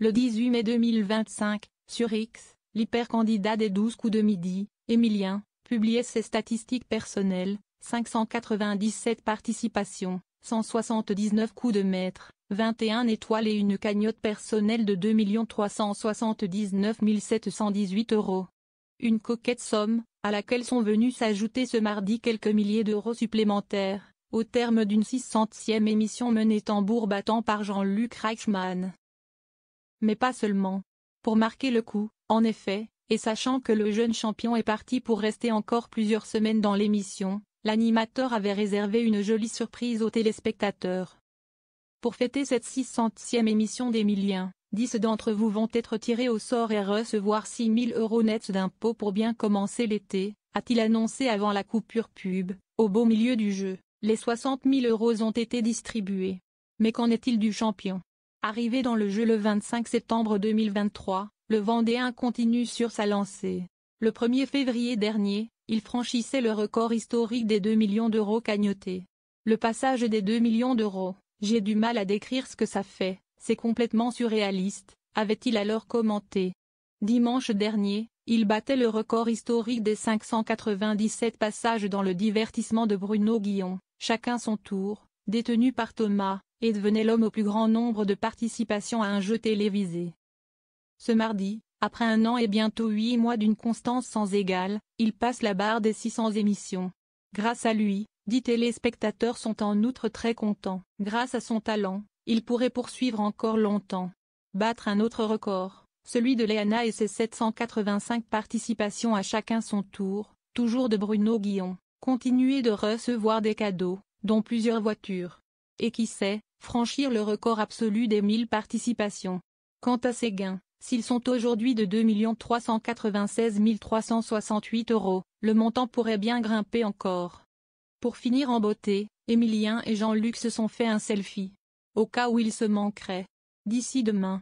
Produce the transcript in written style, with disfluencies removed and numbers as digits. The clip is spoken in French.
Le 18 mai 2025, sur X, l'hypercandidat des 12 coups de midi, Emilien, publiait ses statistiques personnelles, 597 participations, 179 coups de maître, 21 étoiles et une cagnotte personnelle de 2 379 718 €. Une coquette somme, à laquelle sont venus s'ajouter ce mardi quelques milliers d'euros supplémentaires, au terme d'une 600e émission menée tambour battant par Jean-Luc Reichmann. Mais pas seulement. Pour marquer le coup, en effet, et sachant que le jeune champion est parti pour rester encore plusieurs semaines dans l'émission, l'animateur avait réservé une jolie surprise aux téléspectateurs. Pour fêter cette 600e émission d'Emilien, 10 d'entre vous vont être tirés au sort et recevoir 6 000 € nets d'impôts pour bien commencer l'été, a-t-il annoncé avant la coupure pub. Au beau milieu du jeu, les 60 000 € ont été distribués. Mais qu'en est-il du champion? Arrivé dans le jeu le 25 septembre 2023, le Vendéen continue sur sa lancée. Le 1er février dernier, il franchissait le record historique des 2 millions d'euros cagnotés. Le passage des 2 millions d'euros, j'ai du mal à décrire ce que ça fait, c'est complètement surréaliste, avait-il alors commenté. Dimanche dernier, il battait le record historique des 597 passages dans le divertissement de Bruno Guillon, chacun son tour, détenu par Thomas, et devenait l'homme au plus grand nombre de participations à un jeu télévisé. Ce mardi, après 1 an et bientôt 8 mois d'une constance sans égale, il passe la barre des 600 émissions. Grâce à lui, 10 téléspectateurs sont en outre très contents. Grâce à son talent, il pourrait poursuivre encore longtemps. Battre un autre record, celui de Léana et ses 785 participations à chacun son tour, toujours de Bruno Guillon, continuer de recevoir des cadeaux, dont plusieurs voitures. Et qui sait, franchir le record absolu des 1000 participations. Quant à ses gains, s'ils sont aujourd'hui de 2 396 368 €, le montant pourrait bien grimper encore. Pour finir en beauté, Emilien et Jean-Luc se sont fait un selfie. Au cas où ils se manqueraient. D'ici demain.